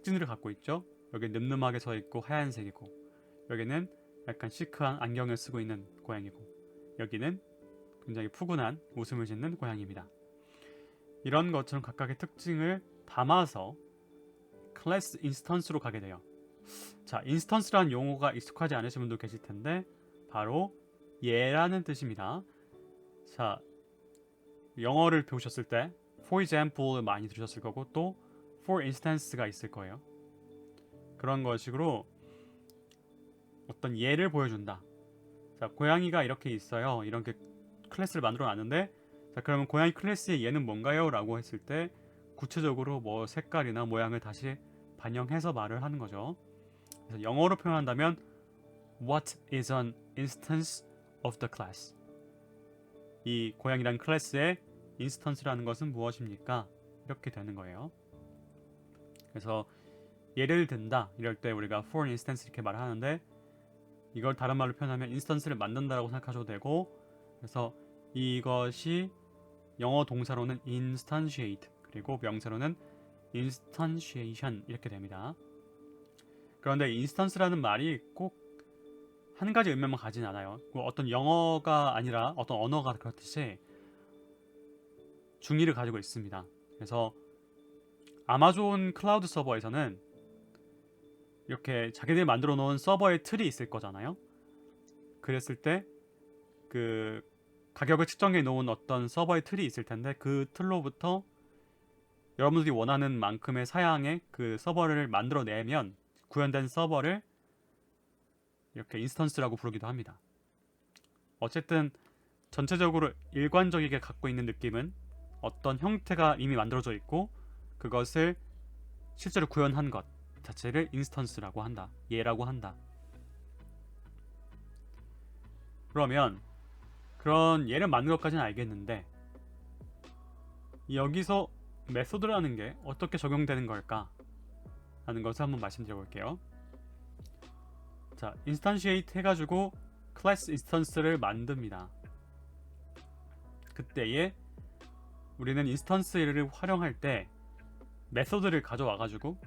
특징들을 갖고 있죠. 여기 늠름하게 서 있고 하얀색이고, 여기는 약간 시크한 안경을 쓰고 있는 고양이고, 여기는 굉장히 푸근한 웃음을 짓는 고양이입니다. 이런 것처럼 각각의 특징을 담아서 클래스 인스턴스로 가게 돼요. 자, 인스턴스라는 용어가 익숙하지 않으신 분도 계실 텐데 바로 얘라는 뜻입니다. 자, 영어를 배우셨을 때 for example을 많이 들으셨을 거고 또 for instance가 있을 거예요. 그런 것식으로 어떤 예를 보여준다. 자, 고양이가 이렇게 있어요. 이렇게 클래스를 만들어 놨는데, 자, 그러면 고양이 클래스의 얘는 뭔가요? 라고 했을 때 구체적으로 뭐 색깔이나 모양을 다시 반영해서 말을 하는 거죠. 그래서 영어로 표현한다면 What is an instance of the class? 이 고양이란 클래스의 인스턴스라는 것은 무엇입니까? 이렇게 되는 거예요. 그래서 예를 든다 이럴 때 우리가 for instance 이렇게 말하는데, 이걸 다른 말로 표현하면 인스턴스를 만든다라고 생각하셔도 되고, 그래서 이것이 영어 동사로는 instantiate 그리고 명사로는 instantiation 이렇게 됩니다. 그런데 instance라는 말이 꼭 한 가지 의미만 가진 않아요. 어떤 영어가 아니라 어떤 언어가 그렇듯이 중의를 가지고 있습니다. 그래서 아마존 클라우드 서버에서는 이렇게 자기들이 만들어 놓은 서버의 틀이 있을 거잖아요. 그랬을 때 그 가격을 측정해 놓은 어떤 서버의 틀이 있을 텐데, 그 틀로부터 여러분들이 원하는 만큼의 사양의 그 서버를 만들어 내면 구현된 서버를 이렇게 인스턴스라고 부르기도 합니다. 어쨌든 전체적으로 일관적이게 갖고 있는 느낌은 어떤 형태가 이미 만들어져 있고 그것을 실제로 구현한 것 자체를 인스턴스라고 한다. 예라고 한다. 그러면 그런 예를 만든 것까지는 알겠는데, 여기서 메소드라는 게 어떻게 적용되는 걸까? 라는 것을 한번 말씀드려 볼게요. 자, 인스탄시에이트 해가지고 클래스 인스턴스를 만듭니다. 그때에 우리는 인스턴스를 활용할 때 메소드를 가져와가지고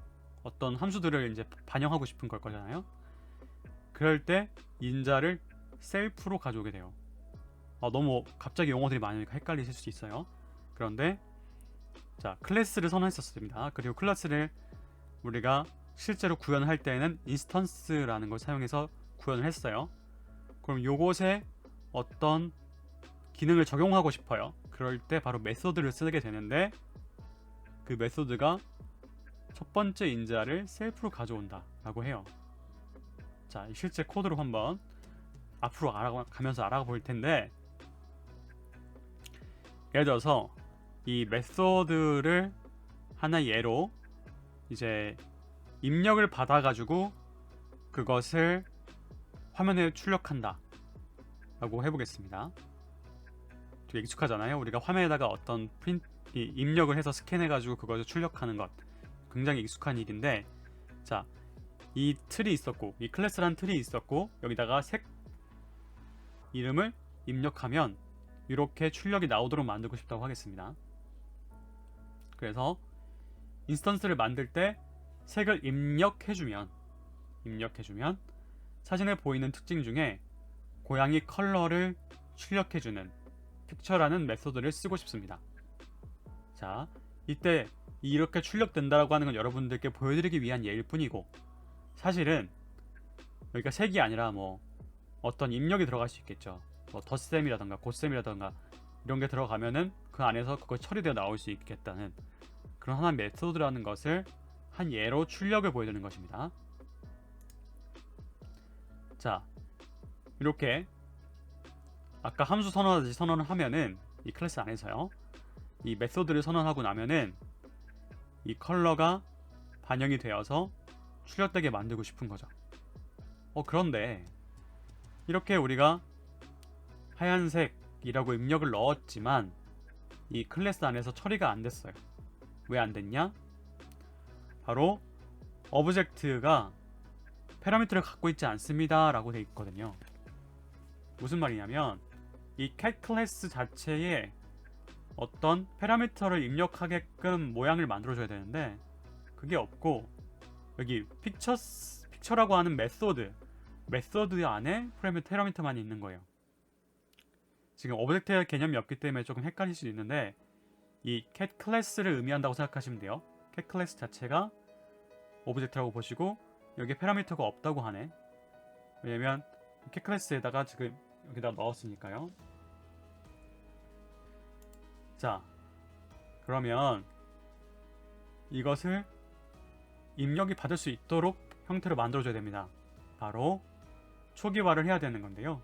어떤 함수들을 이제 반영하고 싶은 걸 거잖아요. 그럴 때 인자를 셀프로 가져오게 돼요. 너무 갑자기 용어들이 많으니까 헷갈리실 수 있어요. 그런데 자, 클래스를 선언했었습니다. 그리고 클래스를 우리가 실제로 구현할 때는 인스턴스라는 걸 사용해서 구현을 했어요. 그럼 요것에 어떤 기능을 적용하고 싶어요. 그럴 때 바로 메소드를 쓰게 되는데, 그 메소드가 첫 번째 인자를 셀프로 가져온다 라고 해요. 자, 실제 코드로 한번 앞으로 알아가면서 알아가 볼 텐데, 예를 들어서 이 메소드를 하나 예로 이제 입력을 받아가지고 그것을 화면에 출력한다 라고 해보겠습니다. 되게 익숙하잖아요. 우리가 화면에다가 어떤 입력을 해서 스캔해가지고 그것을 출력하는 것, 굉장히 익숙한 일인데, 자, 이 틀이 있었고 이 클래스라는 틀이 있었고 여기다가 색 이름을 입력하면 이렇게 출력이 나오도록 만들고 싶다고 하겠습니다. 그래서 인스턴스를 만들 때 색을 입력해주면 사진에 보이는 특징 중에 고양이 컬러를 출력해주는 픽처라는 메소드를 쓰고 싶습니다. 자, 이때 이렇게 출력된다라고 하는 건 여러분들께 보여드리기 위한 예일 뿐이고, 사실은 여기가 색이 아니라 뭐 어떤 입력이 들어갈 수 있겠죠. 뭐 덧셈이라던가 곱셈이라던가 이런 게 들어가면은 그 안에서 그거 처리되어 나올 수 있겠다는 그런 하나의 메소드라는 것을 한 예로 출력을 보여드리는 것입니다. 자, 이렇게 아까 함수 선언하듯이 선언을 하면은 이 클래스 안에서요, 이 메소드를 선언하고 나면은 이 컬러가 반영이 되어서 출력되게 만들고 싶은 거죠. 그런데 이렇게 우리가 하얀색이라고 입력을 넣었지만 이 클래스 안에서 처리가 안 됐어요. 왜 안 됐냐? 바로 오브젝트가 패러미터를 갖고 있지 않습니다 라고 되어 있거든요. 무슨 말이냐면 이 cat 클래스 자체에 어떤 패러미터를 입력하게끔 모양을 만들어줘야 되는데 그게 없고, 여기 픽처라고 하는 메소드 안에 패러미터만 있는 거예요. 지금 오브젝트의 개념이 없기 때문에 조금 헷갈릴 수도 있는데 이 cat 클래스를 의미한다고 생각하시면 돼요. cat 클래스 자체가 오브젝트라고 보시고 여기에 패러미터가 없다고 하네. 왜냐면 cat 클래스에다가 지금 여기다 넣었으니까요. 자, 그러면 이것을 입력이 받을 수 있도록 형태로 만들어줘야 됩니다. 바로 초기화를 해야 되는 건데요.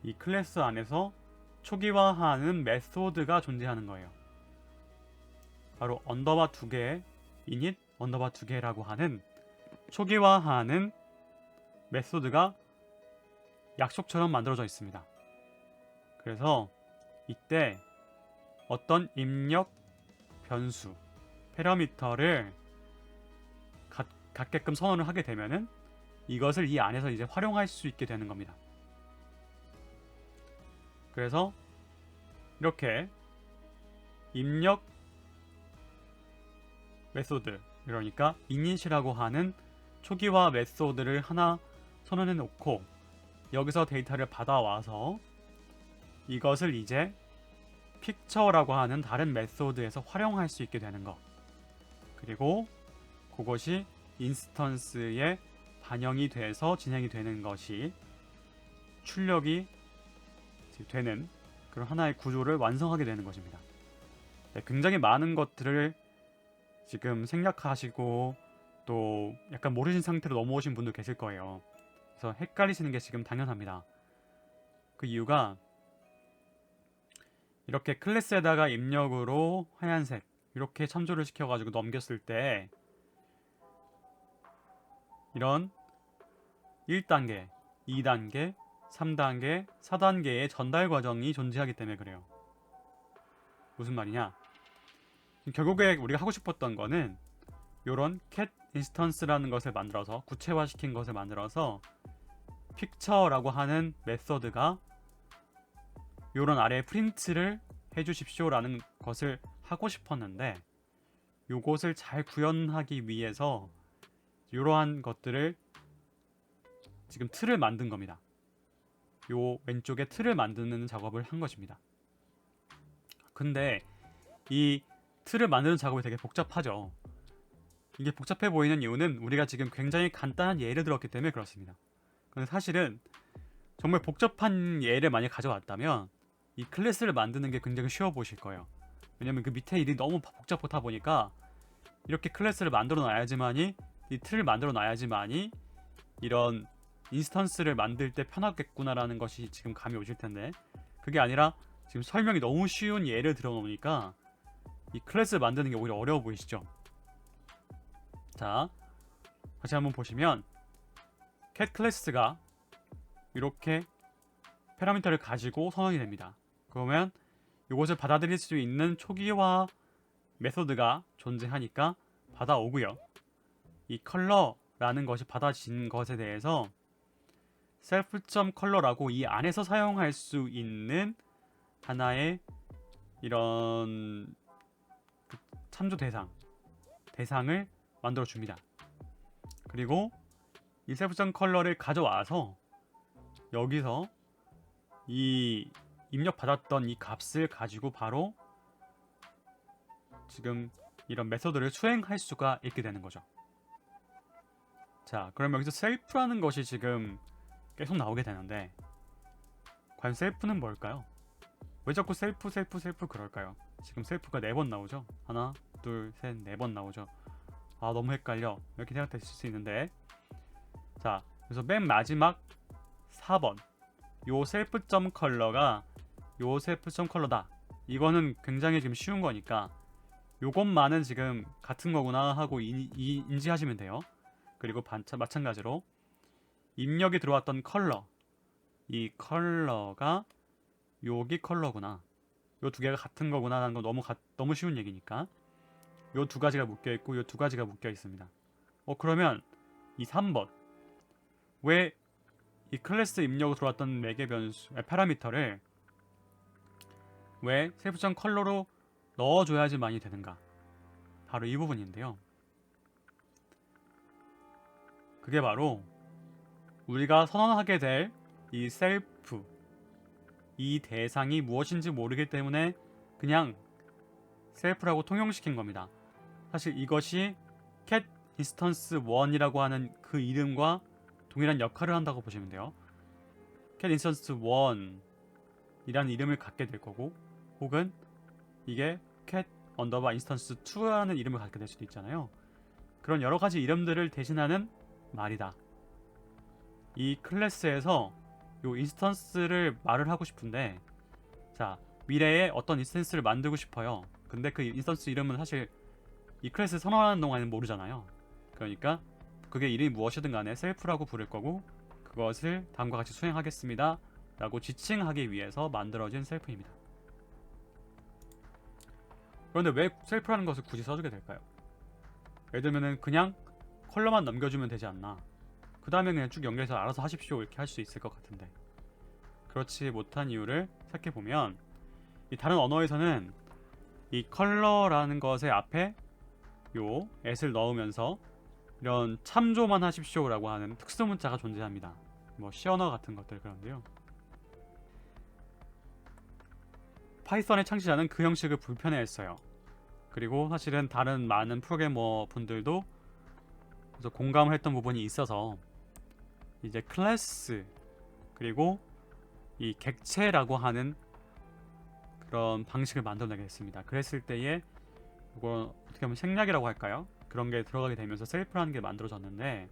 이 클래스 안에서 초기화하는 메소드가 존재하는 거예요. 바로 언더바 2개, init 언더바 2개라고 하는 초기화하는 메소드가 약속처럼 만들어져 있습니다. 그래서 이때 어떤 입력 변수, 패러미터를 갖게끔 선언을 하게 되면은 이것을 이 안에서 이제 활용할 수 있게 되는 겁니다. 그래서 이렇게 입력 메소드, 그러니까 init이라고 하는 초기화 메소드를 하나 선언해 놓고 여기서 데이터를 받아와서 이것을 이제 픽처라고 하는 다른 메소드에서 활용할 수 있게 되는 거. 그리고 그것이 인스턴스에 반영이 돼서 진행이 되는 것이 출력이 되는 그런 하나의 구조를 완성하게 되는 것입니다. 네, 굉장히 많은 것들을 지금 생략하시고 또 약간 모르신 상태로 넘어오신 분도 계실 거예요. 그래서 헷갈리시는 게 지금 당연합니다. 그 이유가 이렇게 클래스에다가 입력으로 하얀색 이렇게 참조를 시켜가지고 넘겼을 때 이런 1단계, 2단계, 3단계, 4단계의 전달 과정이 존재하기 때문에 그래요. 무슨 말이냐? 결국에 우리가 하고 싶었던 거는 요런 cat 인스턴스라는 것을 만들어서 구체화시킨 것을 만들어서 픽처라고 하는 메서드가 요런 아래에 프린트를 해주십시오 라는 것을 하고 싶었는데 요것을 잘 구현하기 위해서 이러한 것들을 지금 틀을 만든 겁니다. 요 왼쪽에 틀을 만드는 작업을 한 것입니다. 근데 이 틀을 만드는 작업이 되게 복잡하죠. 이게 복잡해 보이는 이유는 우리가 지금 굉장히 간단한 예를 들었기 때문에 그렇습니다. 근데 사실은 정말 복잡한 예를 많이 가져왔다면 이 클래스를 만드는 게 굉장히 쉬워 보이실 거예요. 왜냐면 그 밑에 일이 너무 복잡하다 보니까 이렇게 클래스를 만들어 놔야지만이 이 틀을 만들어 놔야지만이 이런 인스턴스를 만들 때 편하겠구나라는 것이 지금 감이 오실 텐데 그게 아니라 지금 설명이 너무 쉬운 예를 들어 놓으니까 이 클래스를 만드는 게 오히려 어려워 보이시죠? 자, 다시 한번 보시면 cat 클래스가 이렇게 패러미터를 가지고 선언이 됩니다. 그러면 이것을 받아들일 수 있는 초기화 메소드가 존재하니까 받아오고요. 이 컬러라는 것이 받아진 것에 대해서 self.color라고 이 안에서 사용할 수 있는 하나의 이런 참조 대상을 만들어 줍니다. 그리고 이 self.color를 가져와서 여기서 이 입력받았던 이 값을 가지고 바로 지금 이런 메소드를 수행할 수가 있게 되는 거죠. 자, 그럼 여기서 셀프라는 것이 지금 계속 나오게 되는데 과연 셀프는 뭘까요? 왜 자꾸 셀프 그럴까요? 지금 셀프가 4번 나오죠? 하나, 둘, 셋, 4번 나오죠? 아, 너무 헷갈려. 이렇게 생각하실 수 있는데 자, 그래서 맨 마지막 4번 요 self.color가 요 self.color다. 이거는 굉장히 지금 쉬운 거니까 요것만은 지금 같은 거구나 하고 인지하시면 돼요. 그리고 마찬가지로 입력이 들어왔던 컬러, 이 컬러가 여기 컬러구나, 요 두 개가 같은 거구나 라는 건 너무 쉬운 얘기니까 요 두 가지가 묶여 있고 요 두 가지가 묶여 있습니다. 그러면 이 3번 왜 이 클래스 입력으로 들어왔던 매개 변수 파라미터를 왜 셀프점 컬러로 넣어줘야지만이 되는가? 바로 이 부분인데요. 그게 바로 우리가 선언하게 될 이 셀프, 이 대상이 무엇인지 모르기 때문에 그냥 셀프라고 통용시킨 겁니다. 사실 이것이 cat instance 1이라고 하는 그 이름과 동일한 역할을 한다고 보시면 돼요. cat instance 1이라는 이름을 갖게 될 거고, 혹은 이게 cat underbar instance 2라는 이름을 갖게 될 수도 있잖아요. 그런 여러 가지 이름들을 대신하는 말이다. 이 클래스에서 요 인스턴스를 말을 하고 싶은데, 자, 미래에 어떤 인스턴스를 만들고 싶어요. 근데 그 인스턴스 이름은 사실 이 클래스 선언하는 동안에는 모르잖아요. 그러니까 그게 이름이 무엇이든 간에 셀프라고 부를 거고, 그것을 다음과 같이 수행하겠습니다 라고 지칭하기 위해서 만들어진 셀프입니다. 그런데 왜 셀프라는 것을 굳이 써주게 될까요? 예를 들면은 그냥 컬러만 넘겨주면 되지 않나, 그 다음에 그냥 쭉 연결해서 알아서 하십시오 이렇게 할 수 있을 것 같은데, 그렇지 못한 이유를 생각해보면, 이 다른 언어에서는 이 컬러라는 것의 앞에 요 at을 넣으면서 이런 참조만 하십시오 라고 하는 특수문자가 존재합니다. 뭐 시언어 같은 것들. 그런데요, 파이썬의 창시자는 그 형식을 불편해했어요. 그리고 사실은 다른 많은 프로그래머 분들도 그래서 공감을 했던 부분이 있어서 이제 클래스 그리고 이 객체라고 하는 그런 방식을 만들어내게 됐습니다. 그랬을 때에 이거 어떻게 보면 생략이라고 할까요? 그런 게 들어가게 되면서 셀프라는 게 만들어졌는데,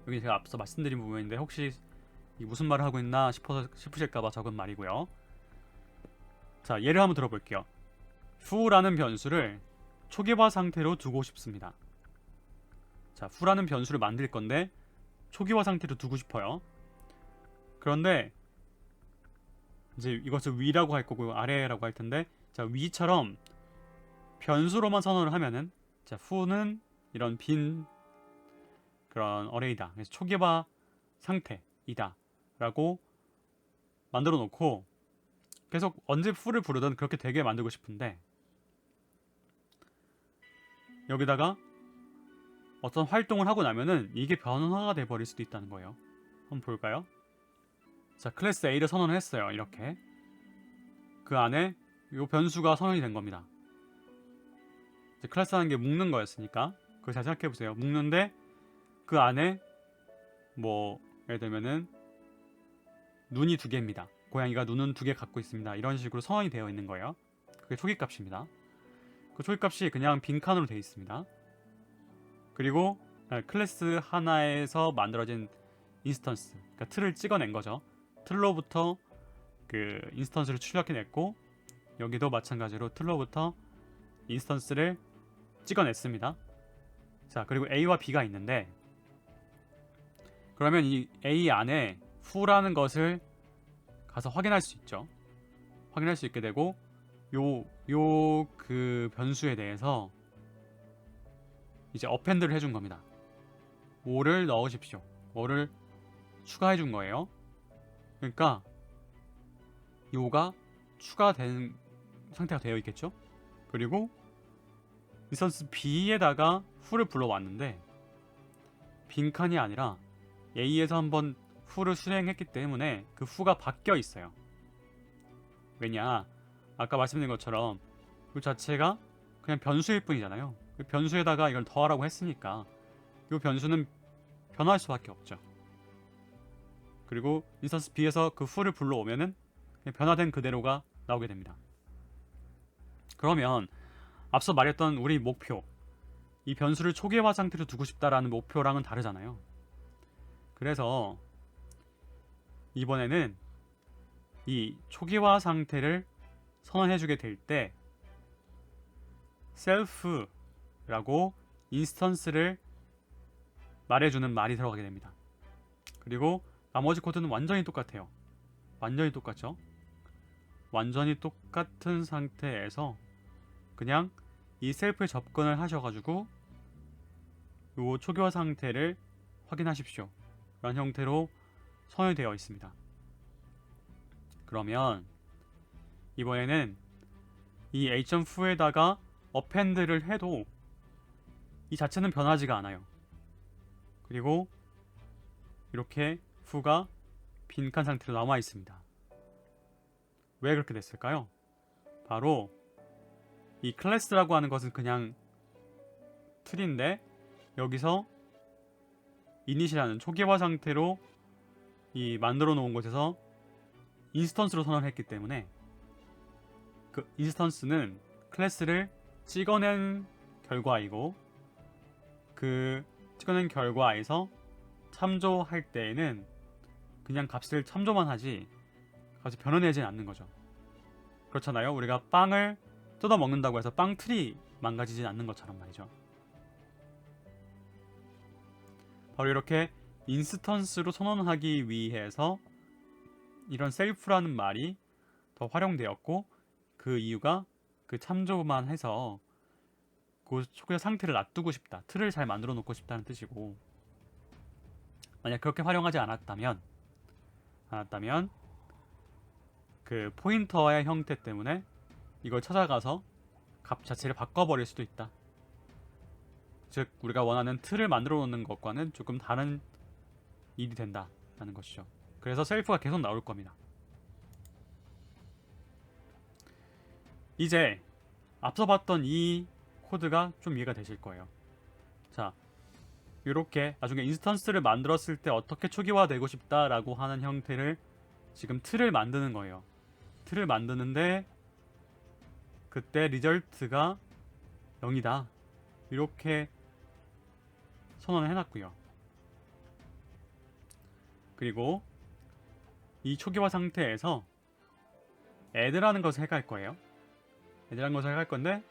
여기 제가 앞서 말씀드린 부분인데 혹시 무슨 말을 하고 있나 싶으실까봐 적은 말이고요. 자, 예를 한번 들어볼게요. fu라는 변수를 초기화 상태로 두고 싶습니다. 자, fu라는 변수를 만들 건데 초기화 상태로 두고 싶어요. 그런데 이제 이것을 위라고 할 거고 아래라고 할 텐데, 자, 위처럼 변수로만 선언을 하면은, 자, fu는 이런 빈 그런 어레이다, 그래서 초기화 상태이다 라고 만들어 놓고 계속 언제 fu를 부르든 그렇게 되게 만들고 싶은데, 여기다가 어떤 활동을 하고 나면은 이게 변화가 돼 버릴 수도 있다는 거예요. 한번 볼까요? 자, 클래스 A를 선언을 했어요. 이렇게 그 안에 이 변수가 선언이 된 겁니다. 이제 클래스라는 게 묶는 거였으니까 그걸 잘 생각해 보세요. 묶는데 그 안에 뭐 예를 들면은 눈이 2개입니다. 고양이가 눈은 2개 갖고 있습니다. 이런 식으로 선언이 되어 있는 거예요. 그게 초기값입니다. 그 초기값이 그냥 빈칸으로 되어 있습니다. 그리고 클래스 하나에서 만들어진 인스턴스, 그러니까 틀을 찍어낸 거죠. 틀로부터 그 인스턴스를 출력해냈고, 여기도 마찬가지로 틀로부터 인스턴스를 찍어냈습니다. 자, 그리고 A와 B가 있는데, 그러면 이 A 안에 fu라는 것을 가서 확인할 수 있죠. 확인할 수 있게 되고, 그 변수에 대해서 이제 어펜드를 해준 겁니다. 뭐를 넣으십시오. 뭐를 추가해 준 거예요. 그러니까 요가 추가된 상태가 되어 있겠죠. 그리고 인스턴스 B에다가 fu를 불러왔는데 빈칸이 아니라 A에서 한번 fu를 수행했기 때문에 그 fu가 바뀌어 있어요. 왜냐, 아까 말씀드린 것처럼 이 자체가 그냥 변수일 뿐이잖아요. 그 변수에다가 이걸 더하라고 했으니까 이 변수는 변화할 수밖에 없죠. 그리고 인스턴스 B에서 그 fu를 불러오면은 변화된 그대로가 나오게 됩니다. 그러면 앞서 말했던 우리 목표, 이 변수를 초기화 상태로 두고 싶다라는 목표랑은 다르잖아요. 그래서 이번에는 이 초기화 상태를 선언해주게 될 때 self라고 인스턴스를 말해주는 말이 들어가게 됩니다. 그리고 나머지 코드는 완전히 똑같아요. 완전히 똑같죠. 완전히 똑같은 상태에서 그냥 이 셀프에 접근을 하셔가지고 이 초기화 상태를 확인하십시오 라는 형태로 선언이 되어 있습니다. 그러면 이번에는 이 h.fu에다가 append를 해도 이 자체는 변하지가 않아요. 그리고 이렇게 foo가 빈칸 상태로 남아 있습니다. 왜 그렇게 됐을까요? 바로 이 클래스라고 하는 것은 그냥 틀인데 여기서 이닛이라는 초기화 상태로 이 만들어 놓은 곳에서 인스턴스로 선언했기 때문에 그 인스턴스는 클래스를 찍어낸 결과이고 그 찍어낸 결과에서 참조할 때에는 그냥 값을 참조만 하지 값을 변환하지 않는 거죠. 그렇잖아요. 우리가 빵을 뜯어 먹는다고 해서 빵 틀이 망가지진 않는 것처럼 말이죠. 바로 이렇게 인스턴스로 선언하기 위해서 이런 셀프라는 말이 더 활용되었고 그 이유가 그 참조만 해서 그 초기화 상태를 놔두고 싶다. 틀을 잘 만들어 놓고 싶다는 뜻이고 만약 그렇게 활용하지 않았다면 그 포인터의 형태 때문에 이걸 찾아가서 값 자체를 바꿔버릴 수도 있다. 즉 우리가 원하는 틀을 만들어 놓는 것과는 조금 다른 일이 된다라는 것이죠. 그래서 셀프가 계속 나올 겁니다. 이제 앞서 봤던 이 코드가 좀 이해가 되실 거예요. 자, 이렇게 나중에 인스턴스를 만들었을 때 어떻게 초기화되고 싶다라고 하는 형태를 지금 틀을 만드는 거예요. 틀을 만드는데 그때 리절트가 0이다. 이렇게 선언을 해놨고요. 그리고 이 초기화 상태에서 add라는 것을 해갈 거예요. add라는 것을 해갈 건데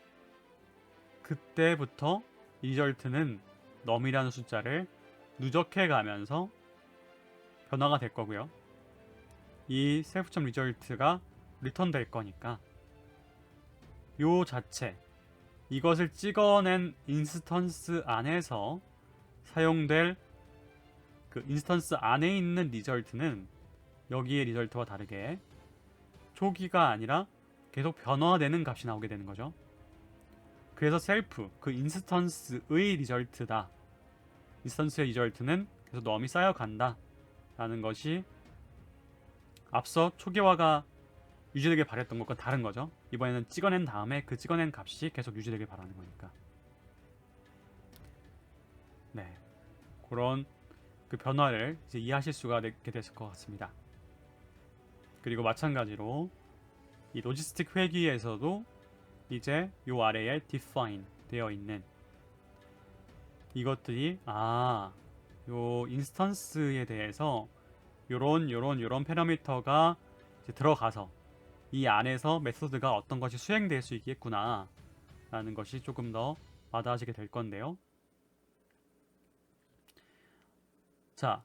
그때부터 리절트는 num이라는 숫자를 누적해 가면서 변화가 될 거고요. 이 self.result가 리턴 될 거니까 요 자체 이것을 찍어낸 인스턴스 안에서 사용될 그 인스턴스 안에 있는 리절트는 여기의 리절트와 다르게 초기가 아니라 계속 변화되는 값이 나오게 되는 거죠. 그래서 셀프, 그 인스턴스의 리절트다. 인스턴스의 리절트는 계속 num이 쌓여간다 라는 것이 앞서 초기화가 유지되길 바랬던 것과 다른 거죠. 이번에는 찍어낸 다음에 그 찍어낸 값이 계속 유지되길 바라는 거니까. 네, 그런 그 변화를 이제 이해하실 수가 있게 됐을 것 같습니다. 그리고 마찬가지로 이 로지스틱 회귀에서도 이제 요 아래에 define 되어 있는 이것들이 요 인스턴스에 대해서 요런 패러미터가 이제 들어가서 이 안에서 메소드가 어떤 것이 수행될 수 있겠구나 라는 것이 조금 더 와닿으시게 될 건데요. 자,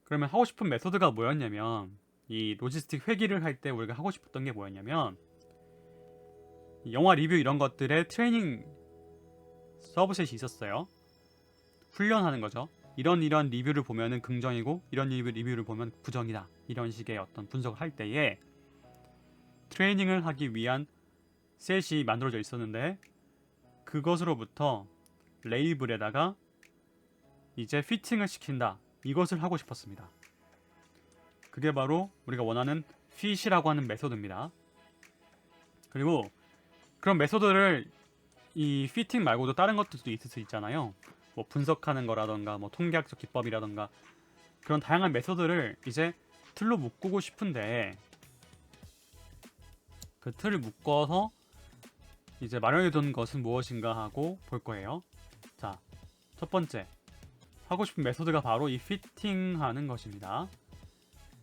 그러면 하고 싶은 메소드가 뭐였냐면 이 로지스틱 회귀를 할 때 우리가 하고 싶었던 게 뭐였냐면 영화 리뷰 이런 것들의 트레이닝 서브셋이 있었어요. 훈련하는 거죠. 이런 리뷰를 보면은 긍정이고 이런 리뷰를 보면 부정이다. 이런 식의 어떤 분석을 할 때에 트레이닝을 하기 위한 셋이 만들어져 있었는데 그것으로부터 레이블에다가 이제 피팅을 시킨다. 이것을 하고 싶었습니다. 그게 바로 우리가 원하는 fit이라고 하는 메소드입니다. 그리고 그런 메소드를 이 피팅 말고도 다른 것들도 있을 수 있잖아요. 뭐 분석하는 거라던가 뭐 통계학적 기법이라던가 그런 다양한 메소드를 이제 틀로 묶고 싶은데 그 틀을 묶어서 이제 마련해둔 것은 무엇인가 하고 볼 거예요. 자, 첫 번째 하고 싶은 메소드가 바로 이 피팅하는 것입니다.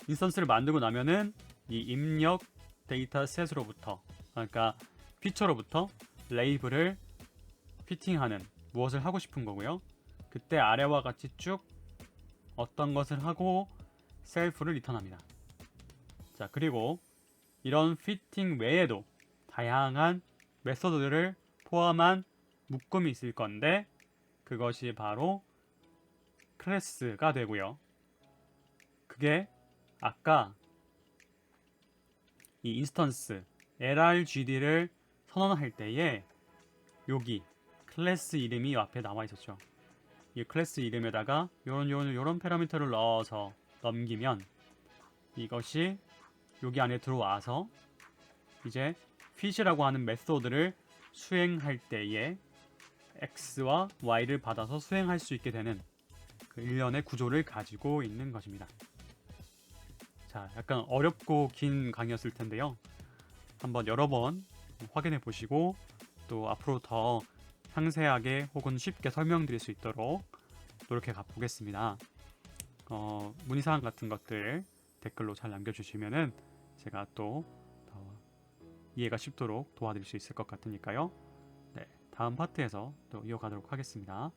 인스턴스를 만들고 나면은 이 입력 데이터셋으로부터 그러니까 피처로부터 레이블을 피팅하는 무엇을 하고 싶은 거고요. 그때 아래와 같이 쭉 어떤 것을 하고 셀프를 리턴합니다. 자, 그리고 이런 피팅 외에도 다양한 메소드들을 포함한 묶음이 있을 건데 그것이 바로 클래스가 되고요. 그게 아까 이 인스턴스 LRGD를 선언할 때에 여기 클래스 이름이 앞에 나와 있었죠. 이 클래스 이름에다가 요런 파라미터를 넣어서 넘기면 이것이 여기 안에 들어와서 이제 fit이라고 하는 메소드를 수행할 때에 x와 y를 받아서 수행할 수 있게 되는 그 일련의 구조를 가지고 있는 것입니다. 자, 약간 어렵고 긴 강의였을 텐데요. 한번 여러 번 확인해 보시고 또 앞으로 더 상세하게 혹은 쉽게 설명드릴 수 있도록 노력해 가 보겠습니다. 문의사항 같은 것들 댓글로 잘 남겨주시면은 제가 또 이해가 쉽도록 도와드릴 수 있을 것 같으니까요. 네, 다음 파트에서 또 이어가도록 하겠습니다.